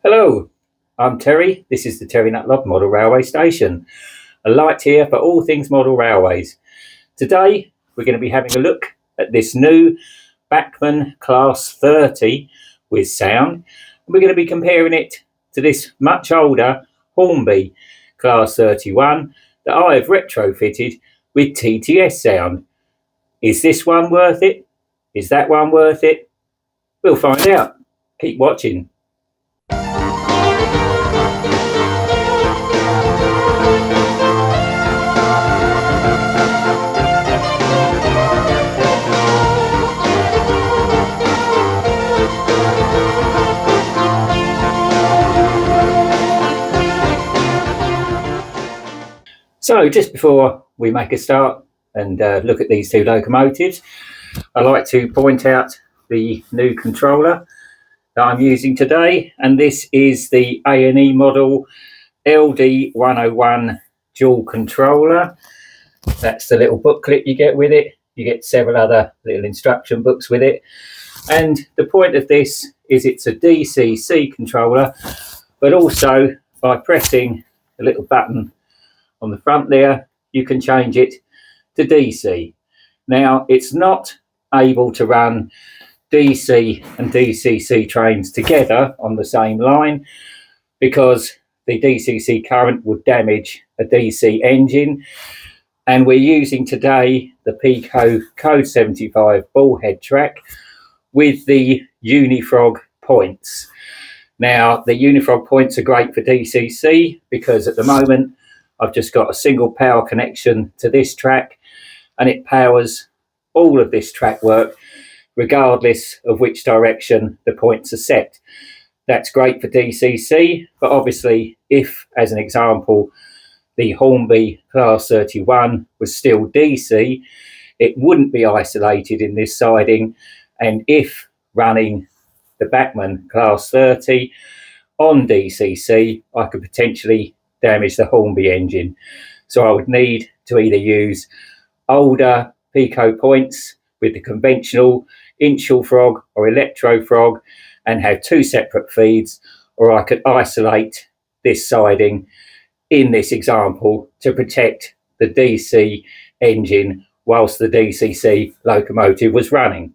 Hello, I'm Terry. This is the Terry Nutlop Model Railway Station. A light here for all things model railways. Today we're going to be having a look at this new Bachmann Class 30 with sound. We're going to be comparing it to this much older Hornby Class 31 that I have retrofitted with TTS sound. Is this one worth it? Is that one worth it? We'll find out. Keep watching. So just before we make a start and look at these two locomotives, I'd like to point out the new controller that I'm using today, and this is the A&E model LD101 dual controller. That's the little booklet you get with it. You get several other little instruction books with it, and the point of this is it's a DCC controller, but also by pressing the little button on the front there, you can change it to DC. Now, it's not able to run DC and DCC trains together on the same line because the DCC current would damage a DC engine. And we're using today the Pico Code 75 ballhead track with the Unifrog points. Now, the Unifrog points are great for DCC because at the moment I've just got a single power connection to this track, and it powers all of this track work regardless of which direction the points are set. That's great for DCC, but obviously if, as an example, the Hornby Class 31 was still DC, it wouldn't be isolated in this siding, and if running the Bachmann Class 30 on DCC, I could potentially damage the Hornby engine. So I would need to either use older Pico points with the conventional initial frog or electro frog and have two separate feeds, or I could isolate this siding in this example to protect the DC engine whilst the DCC locomotive was running.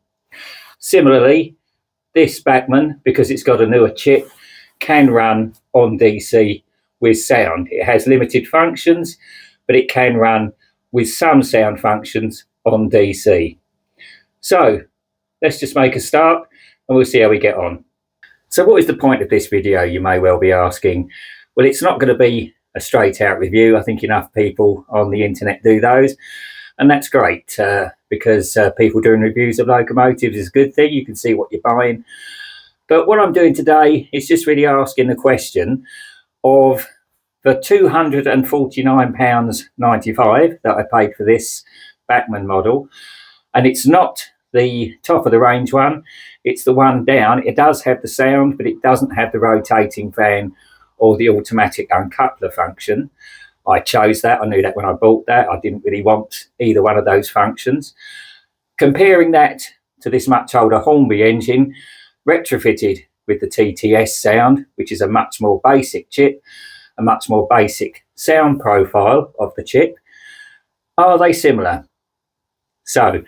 Similarly, this Bachmann, because it's got a newer chip, can run on DC with sound. It has limited functions, but it can run with some sound functions on DC. So let's just make a start and we'll see how we get on. So what is the point of this video, you may well be asking? Well, it's not going to be a straight out review. I think enough people on the internet do those, and that's great because people doing reviews of locomotives is a good thing. You can see what you're buying. But what I'm doing today is just really asking the question of the £249.95 that I paid for this Bachmann model, and it's not the top of the range one, it's the one down. It does have the sound, but it doesn't have the rotating fan or the automatic uncoupler function. I chose that. I knew that when I bought that. I didn't really want either one of those functions. Comparing that to this much older Hornby engine, retrofitted with the TTS sound, which is a much more basic chip, a much more basic sound profile of the chip, are they similar? So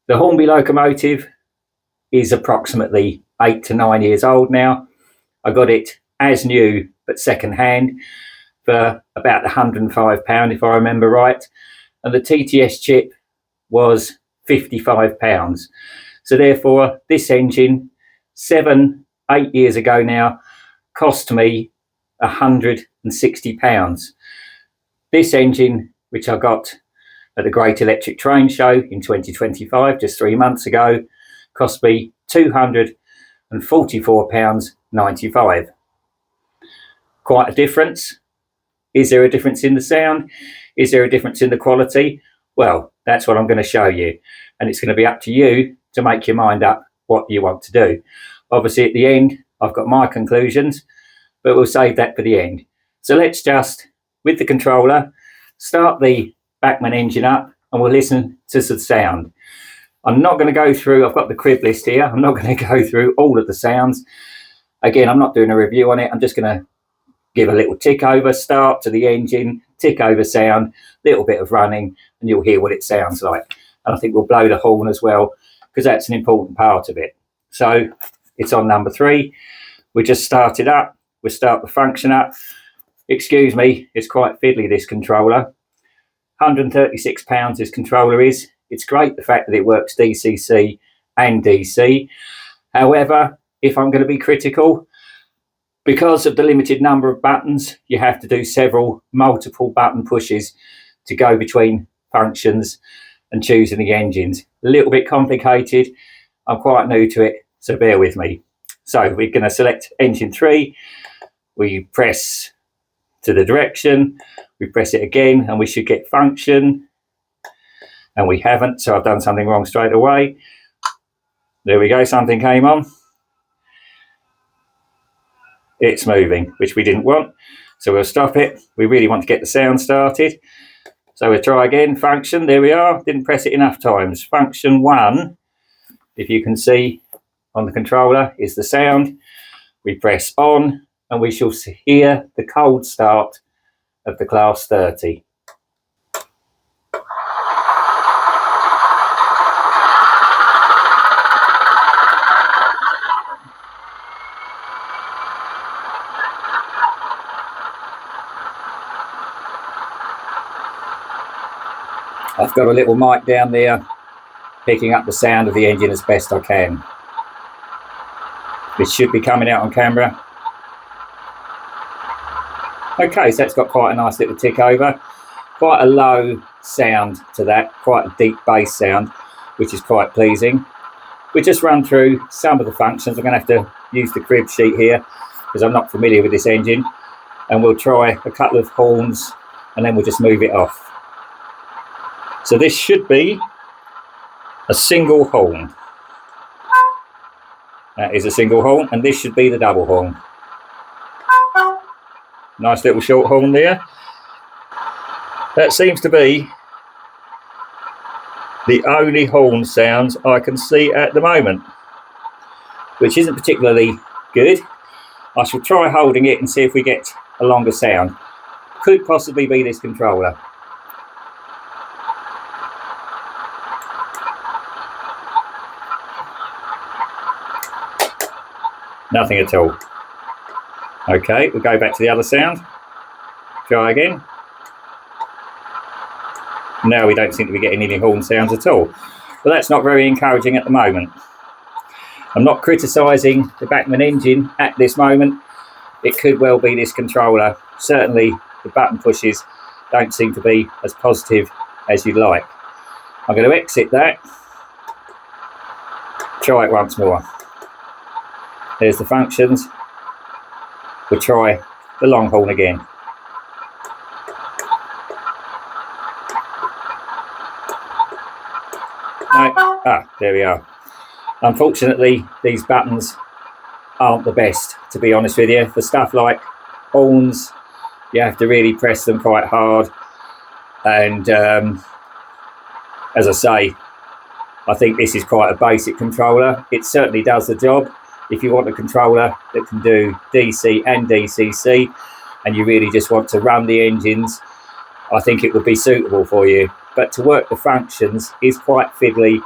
the Hornby locomotive is approximately 8 to 9 years old now. I got it as new but second hand for about £105 if I remember right, and the TTS chip was £55. So therefore this engine 7-8 years ago now cost me £160. This engine, which I got at the Great Electric Train Show in 2025, just 3 months ago, cost me £244.95. Quite a difference. Is there a difference in the sound? Is there a difference in the quality? Well, that's what I'm going to show you, and it's going to be up to you to make your mind up what you want to do. Obviously at the end I've got my conclusions, but we'll save that for the end. So let's just, with the controller, start the Bachmann engine up and we'll listen to some sound. I'm not going to go through, I've got the crib list here, I'm not going to go through all of the sounds. Again, I'm not doing a review on it. I'm just going to give a little tick over start to the engine, tick over sound, little bit of running, and you'll hear what it sounds like. And I think we'll blow the horn as well, because that's an important part of it. So it's on number 3. We just started up. We'll start the function up. Excuse me, it's quite fiddly, this controller. £136 this controller is. It's great the fact that it works DCC and DC. However, if I'm going to be critical, because of the limited number of buttons, you have to do multiple button pushes to go between functions and choosing the engines. A little bit complicated. I'm quite new to it, so bear with me. So we're going to select engine 3. We press to the direction. We press it again and we should get function. And we haven't, so I've done something wrong straight away. There we go, something came on. It's moving, which we didn't want. So we'll stop it. We really want to get the sound started. So we'll try again, function, there we are. Didn't press it enough times. Function 1, if you can see on the controller, is the sound. We press on and we shall hear the cold start of the Class 30. I've got a little mic down there picking up the sound of the engine as best I can. This should be coming out on camera. Okay, so that's got quite a nice little tick over. Quite a low sound to that, quite a deep bass sound, which is quite pleasing. We just run through some of the functions. I'm going to have to use the crib sheet here because I'm not familiar with this engine. And we'll try a couple of horns and then we'll just move it off. So this should be a single horn. That is a single horn, and this should be the double horn. Nice little short horn there. That seems to be the only horn sounds I can see at the moment, which isn't particularly good. I shall try holding it and see if we get a longer sound. Could possibly be this controller. Nothing at all. Okay, we'll go back to the other sound. Try again. Now we don't seem to be getting any horn sounds at all. But that's not very encouraging at the moment. I'm not criticising the Bachmann engine at this moment. It could well be this controller. Certainly the button pushes don't seem to be as positive as you'd like. I'm going to exit that. Try it once more. There's the functions. We'll try the long horn again. No. There we are. Unfortunately, these buttons aren't the best, to be honest with you. For stuff like horns, you have to really press them quite hard. And as I say, I think this is quite a basic controller. It certainly does the job. If you want a controller that can do DC and DCC, and you really just want to run the engines, I think it would be suitable for you. But to work the functions is quite fiddly,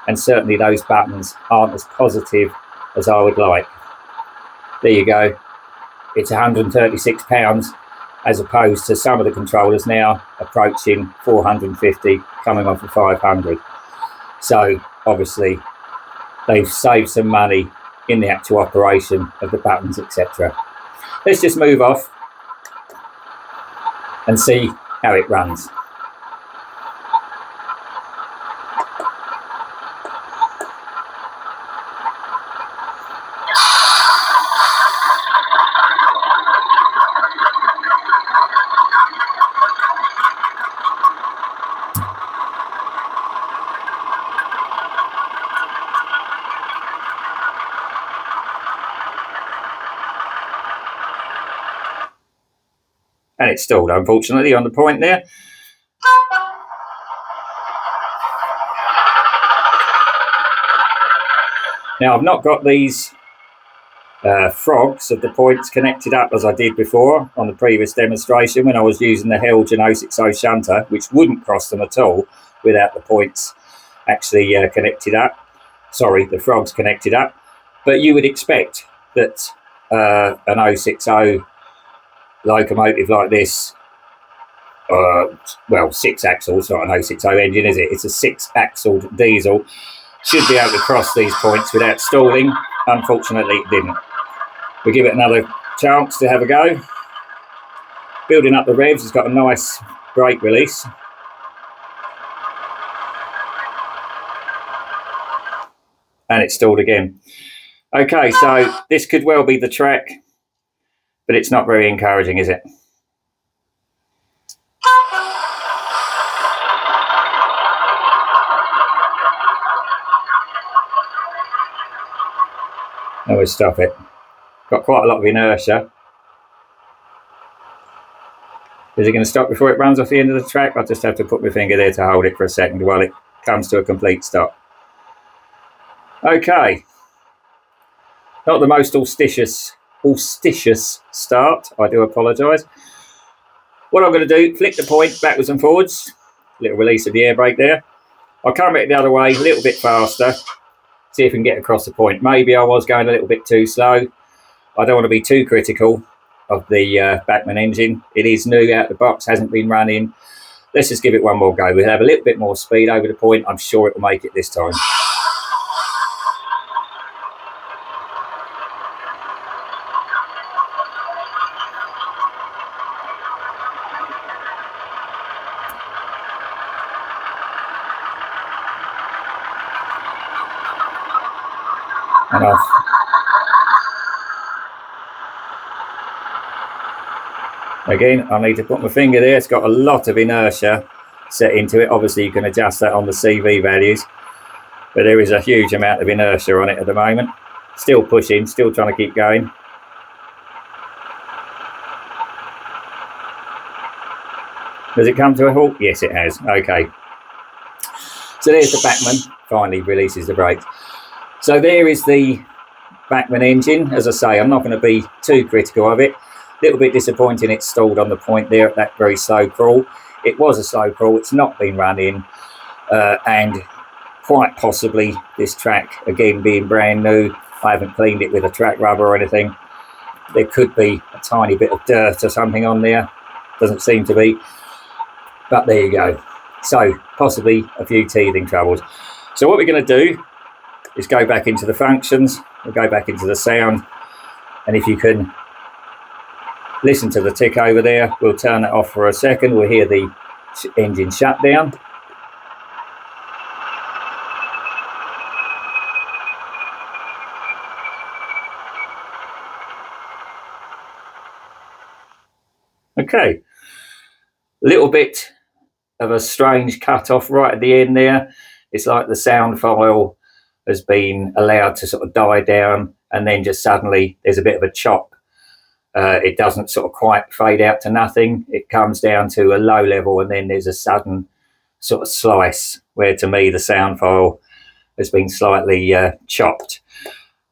and certainly those buttons aren't as positive as I would like. There you go. It's £136 as opposed to some of the controllers now approaching 450, coming on for 500. So obviously they've saved some money in the actual operation of the buttons, etc. Let's just move off and see how it runs. And it's stalled, unfortunately, on the point there. Now, I've not got these frogs of the points connected up as I did before on the previous demonstration when I was using the Helgen 060 shunter, which wouldn't cross them at all without the points actually connected up. Sorry, the frogs connected up. But you would expect that an 060 locomotive like this, well, 6 axles, not an 060 engine, is it? It's a 6-axled diesel. Should be able to cross these points without stalling. Unfortunately, it didn't. We give it another chance to have a go. Building up the revs, it's got a nice brake release. And it's stalled again. Okay, so this could well be the track, but it's not very encouraging, is it? Now we stop it. Got quite a lot of inertia. Is it going to stop before it runs off the end of the track? I'll just have to put my finger there to hold it for a second while it comes to a complete stop. Okay. Not the most auspicious start. I do apologise. What I'm going to do, flick the point backwards and forwards. Little release of the air brake there. I'll come back the other way a little bit faster. See if we can get across the point. Maybe I was going a little bit too slow. I don't want to be too critical of the Bachmann engine. It is new out the box, hasn't been running. Let's just give it one more go. We'll have a little bit more speed over the point. I'm sure it will make it this time. And off. Again, I need to put my finger there. It's got a lot of inertia set into it. Obviously, you can adjust that on the CV values, but there is a huge amount of inertia on it at the moment. Still pushing, still trying to keep going. Has it come to a halt? Yes, it has. Okay. So there's the Bachmann. Finally releases the brakes. So there is the Bachmann engine. As I say, I'm not going to be too critical of it. A little bit disappointing it's stalled on the point there at that very slow crawl. It was a slow crawl. It's not been running. And quite possibly this track, again, being brand new, I haven't cleaned it with a track rubber or anything. There could be a tiny bit of dirt or something on there. Doesn't seem to be. But there you go. So possibly a few teething troubles. So what we're going to do is go back into the functions. We'll go back into the sound. And if you can listen to the tick over there, we'll turn it off for a second. We'll hear the engine shut down. Okay. A little bit of a strange cut off right at the end there. It's like the sound file has been allowed to sort of die down, and then just suddenly there's a bit of a chop. It doesn't sort of quite fade out to nothing. It comes down to a low level, and then there's a sudden sort of slice where, to me, the sound file has been slightly chopped.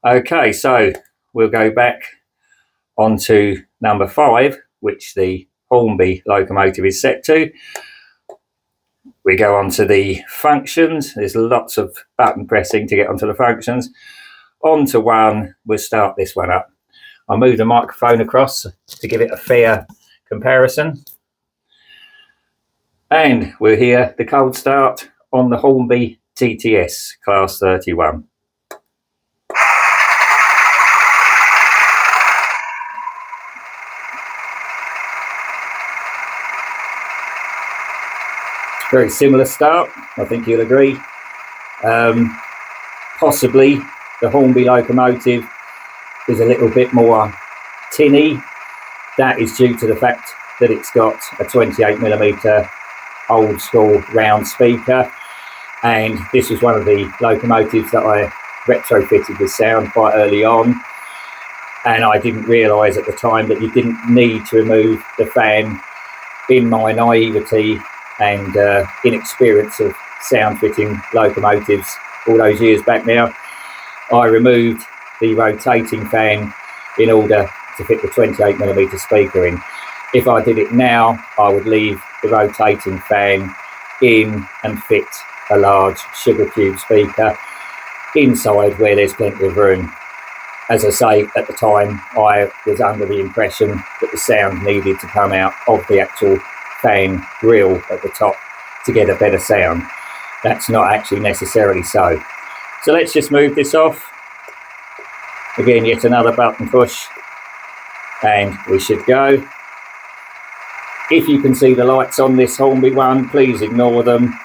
Okay, so we'll go back onto number 5, which the Hornby locomotive is set to. We go on to the functions. There's lots of button pressing to get onto the functions. On to 1, we'll start this one up. I'll move the microphone across to give it a fair comparison. And we'll hear the cold start on the Hornby TTS Class 31. Very similar start, I think you'll agree. Possibly the Hornby locomotive is a little bit more tinny. That is due to the fact that it's got a 28mm old school round speaker, and this was one of the locomotives that I retrofitted with sound quite early on, and I didn't realise at the time that you didn't need to remove the fan. In my naivety and inexperience of sound fitting locomotives all those years back now, I removed the rotating fan in order to fit the 28mm speaker in. If I did it now, I would leave the rotating fan in and fit a large sugar cube speaker inside where there's plenty of room. As I say, at the time, I was under the impression that the sound needed to come out of the actual fan grill at the top to get a better sound. That's not actually necessarily so. So let's just move this off. Again, yet another button push, and we should go. If you can see the lights on this Hornby one, please ignore them.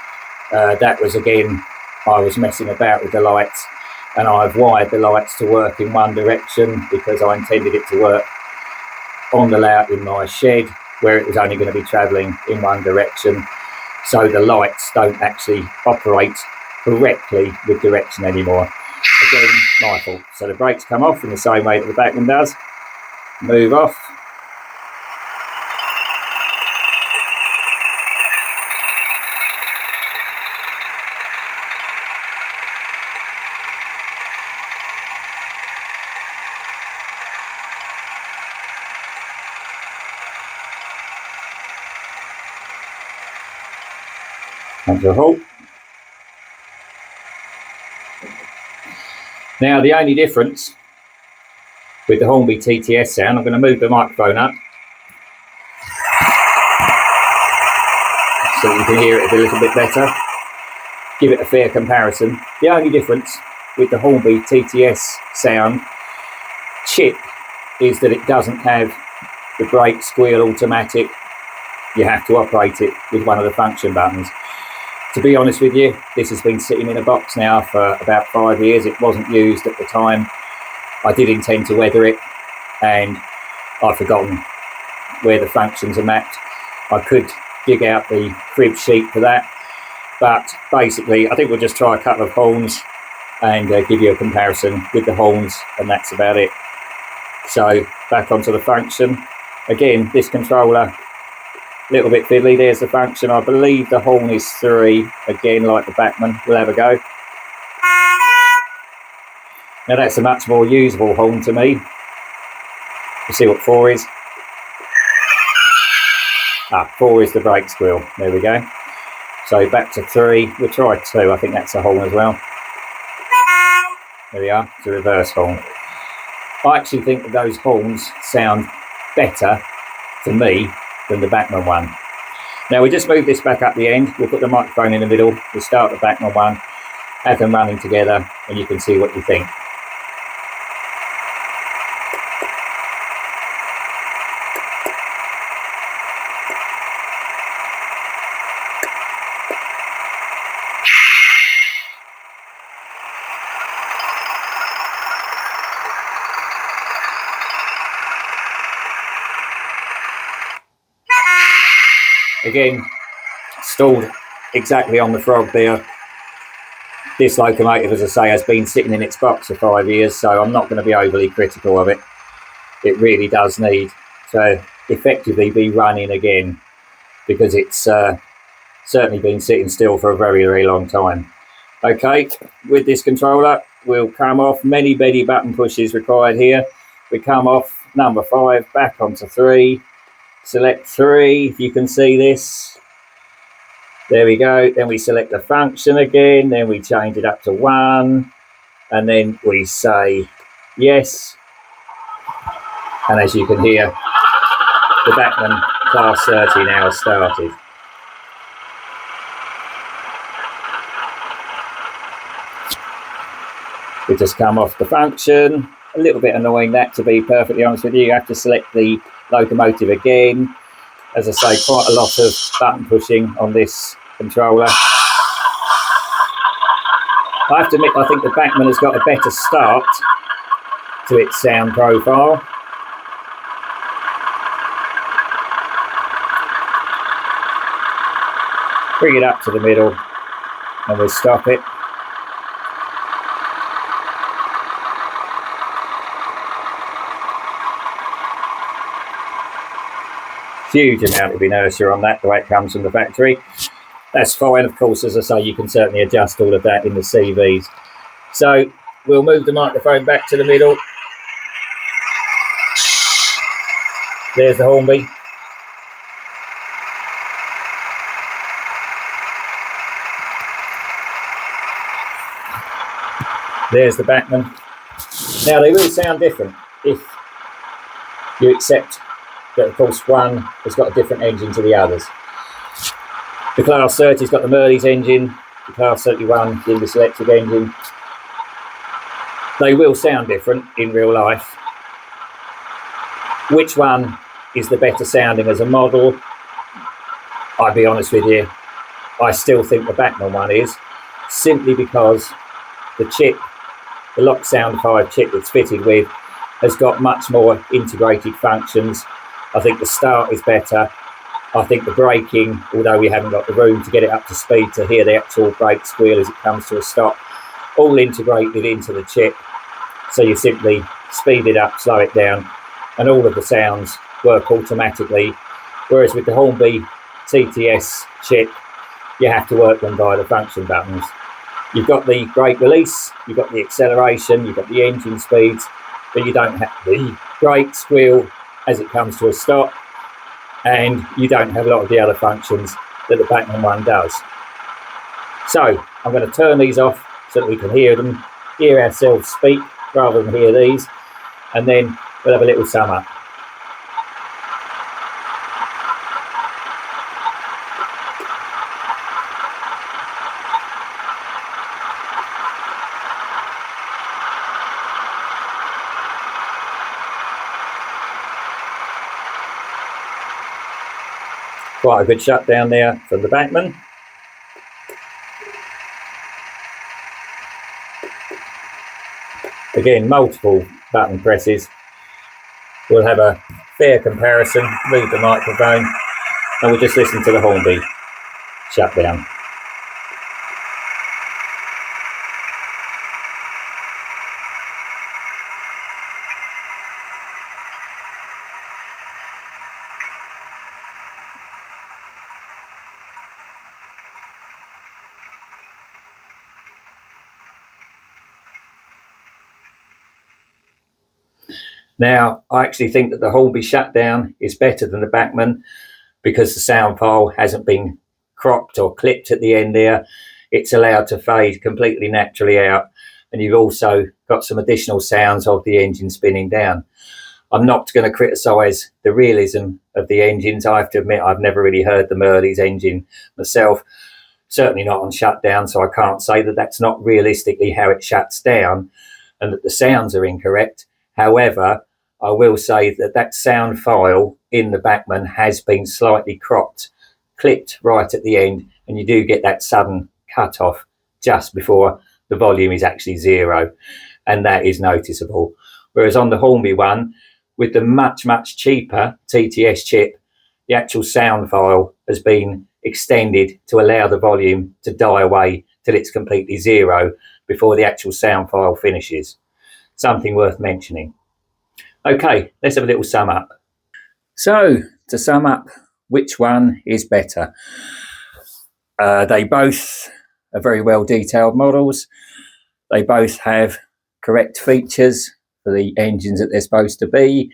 That was, again, I was messing about with the lights, and I've wired the lights to work in one direction because I intended it to work on the layout in my shed where it was only going to be travelling in one direction, so the lights don't actually operate correctly with direction anymore. Again, my fault. So the brakes come off in the same way that the Bachmann does. Move off. Come to a halt. Now, the only difference with the Hornby TTS sound, I'm going to move the microphone up so you can hear it a little bit better, give it a fair comparison. The only difference with the Hornby TTS sound chip is that it doesn't have the brake squeal automatic. You have to operate it with one of the function buttons. To be honest with you, this has been sitting in a box now for about 5 years. It wasn't used at the time. I did intend to weather it, and I've forgotten where the functions are mapped. I could dig out the crib sheet for that, but basically I think we'll just try a couple of horns and give you a comparison with the horns, and that's about it. So back onto the function. Again, this controller, little bit fiddly. There's the function. I believe the horn is 3, again like the Bachmann. We'll have a go. Now that's a much more usable horn to me. We'll see what 4 is. 4 is the brake squeal. There we go. So back to 3. We'll try 2. I think that's a horn as well. There we are. It's a reverse horn. I actually think that those horns sound better to me than the Bachmann one. Now we just move this back up the end. We'll put the microphone in the middle. We'll start the Bachmann one, have them running together, and you can see what you think. Again, stalled exactly on the frog there. This locomotive, as I say, has been sitting in its box for 5 years, so I'm not going to be overly critical of it. It really does need to effectively be running again, because it's certainly been sitting still for a very, very long time. Okay, with this controller, we'll come off. Many button pushes required here. We come off number 5, back onto 3. Select 3, if you can see this. There we go. Then we select the function again. Then we change it up to 1. And then we say yes. And as you can hear, the Bachmann Class 30 now has started. We just come off the function. A little bit annoying that, to be perfectly honest with you. You have to select the locomotive again. As I say, quite a lot of button pushing on this controller. I have to admit, I think the Bachmann has got a better start to its sound profile. Bring it up to the middle and we'll stop it. Huge amount of inertia on that, the way it comes from the factory. That's fine, of course. As I say, you can certainly adjust all of that in the CVs. So we'll move the microphone back to the middle. There's the Hornby. There's the Bachmann. Now they will sound different if you accept that, of course, one has got a different engine to the others. The Class 30's got the Merley's engine, the Class 31, the English electric engine. They will sound different in real life. Which one is the better sounding as a model? I'll be honest with you, I still think the Bachmann one is, simply because the chip, the Lock Sound 5 chip it's fitted with, has got much more integrated functions. I think the start is better. I think the braking, although we haven't got the room to get it up to speed to hear the actual brake squeal as it comes to a stop, all integrated into the chip. So you simply speed it up, slow it down, and all of the sounds work automatically. Whereas with the Hornby TTS chip, you have to work them via the function buttons. You've got the brake release, you've got the acceleration, you've got the engine speeds, but you don't have the brake squeal as it comes to a stop, and you don't have a lot of the other functions that the Bachmann one does. So I'm going to turn these off so that we can hear ourselves speak rather than hear these, and then we'll have a little sum up. Quite a good shutdown there from the Bachmann. Again, multiple button presses. We'll have a fair comparison, move the microphone, and we'll just listen to the Hornby shutdown. Now, I actually think that the Hornby shutdown is better than the Bachmann because the sound file hasn't been cropped or clipped at the end there. It's allowed to fade completely naturally out, and you've also got some additional sounds of the engine spinning down. I'm not going to criticise the realism of the engines. I have to admit I've never really heard the Merley's engine myself, certainly not on shutdown, so I can't say that that's not realistically how it shuts down and that the sounds are incorrect. However, I will say that that sound file in the Bachmann has been slightly cropped, clipped right at the end, and you do get that sudden cut off just before the volume is actually zero, and that is noticeable. Whereas on the Hornby one, with the much, much cheaper TTS chip, the actual sound file has been extended to allow the volume to die away till it's completely zero before the actual sound file finishes. Something worth mentioning. Okay, let's have a little sum up. So, to sum up, which one is better? They both are very well detailed models. They both have correct features for the engines that they're supposed to be.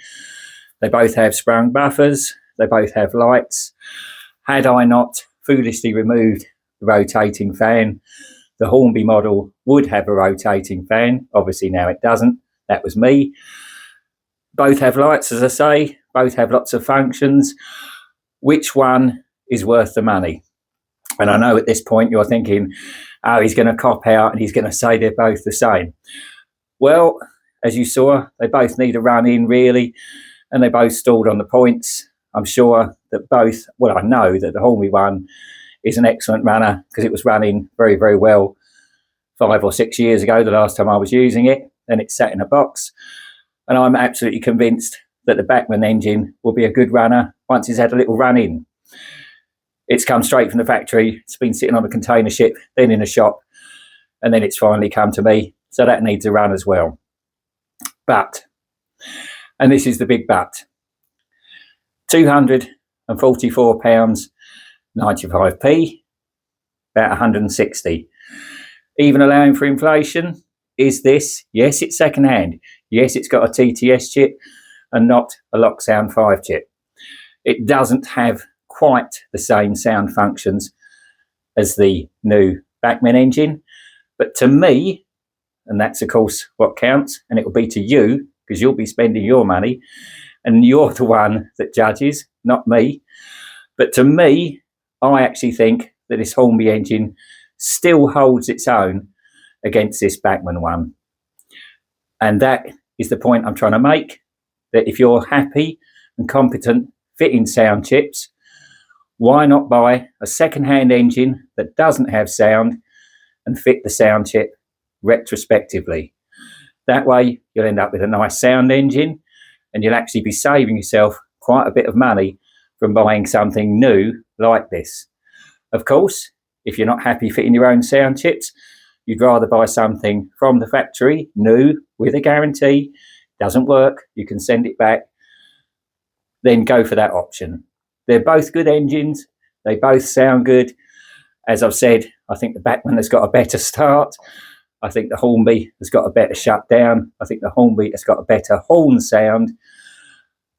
They both have sprung buffers. They both have lights. Had I not foolishly removed the rotating fan, the Hornby model would have a rotating fan. Obviously now it doesn't. That was me. Both have lights, as I say. Both have lots of functions. Which one is worth the money? And I know at this point you're thinking, oh, he's going to cop out and he's going to say they're both the same. Well, as you saw, they both need a run in, really, and they both stalled on the points. I'm sure that both, well, I know that the Hornby one is an excellent runner because it was running very, very well 5 or 6 years ago, the last time I was using it, and it's sat in a box. And I'm absolutely convinced that the Bachmann engine will be a good runner once it's had a little run in. It's come straight from the factory. It's been sitting on a container ship, then in a shop, and then it's finally come to me. So that needs a run as well. But, and this is the big but, £244.95p, about 160. Even allowing for inflation, is this? Yes, it's second hand. Yes, it's got a TTS chip, and not a Lock Sound 5 chip. It doesn't have quite the same sound functions as the new Bachmann engine, but to me, and that's of course what counts, and it will be to you because you'll be spending your money and you're the one that judges, not me. But to me, I actually think that this Hornby engine still holds its own against this Bachmann one. And that is the point I'm trying to make, that if you're happy and competent fitting sound chips, why not buy a second-hand engine that doesn't have sound and fit the sound chip retrospectively? That way you'll end up with a nice sound engine and you'll actually be saving yourself quite a bit of money from buying something new like this. Of course, if you're not happy fitting your own sound chips, you'd rather buy something from the factory, new, with a guarantee, doesn't work, you can send it back, then go for that option. They're both good engines, they both sound good. As I've said, I think the Bachmann has got a better start. I think the Hornby has got a better shutdown. I think the Hornby has got a better horn sound,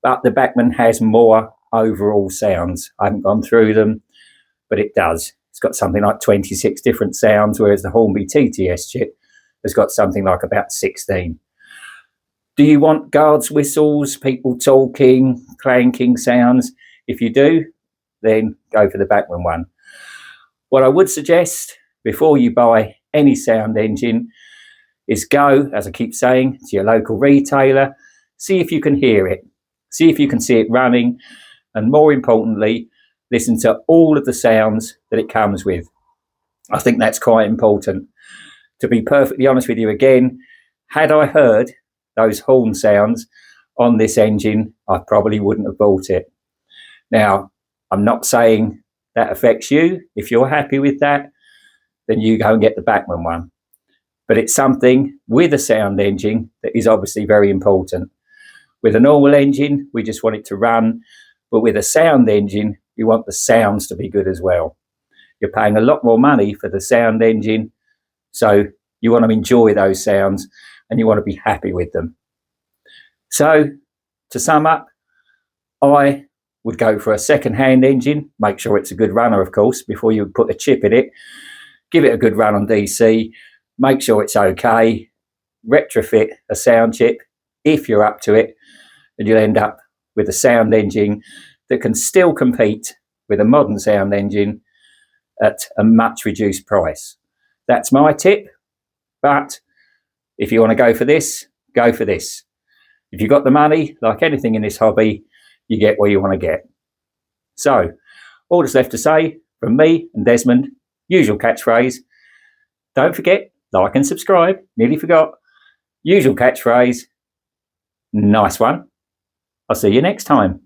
but the Bachmann has more overall sounds. I haven't gone through them, but it does. It's got something like 26 different sounds, whereas the Hornby TTS chip has got something like about 16. Do you want guards whistles, people talking, clanking sounds? If you do, then go for the Bachmann one. What I would suggest before you buy any sound engine is go, as I keep saying, to your local retailer, see if you can hear it, see if you can see it running, and more importantly, listen to all of the sounds that it comes with. I think that's quite important. To be perfectly honest with you again, had I heard those horn sounds on this engine, I probably wouldn't have bought it. Now, I'm not saying that affects you. If you're happy with that, then you go and get the Bachmann one. But it's something with a sound engine that is obviously very important. With a normal engine, we just want it to run. But with a sound engine, we want the sounds to be good as well. You're paying a lot more money for the sound engine, so you want to enjoy those sounds and you want to be happy with them. So, to sum up, I would go for a second-hand engine. Make sure it's a good runner, of course, before you put a chip in it. Give it a good run on DC. Make sure it's okay. Retrofit a sound chip if you're up to it, and you'll end up with a sound engine that can still compete with a modern sound engine at a much reduced price. That's my tip, but if you want to go for this, go for this. If you've got the money, like anything in this hobby, you get what you want to get. So, all that's left to say from me and Desmond, usual catchphrase, don't forget, like and subscribe, nearly forgot, usual catchphrase, nice one. I'll see you next time.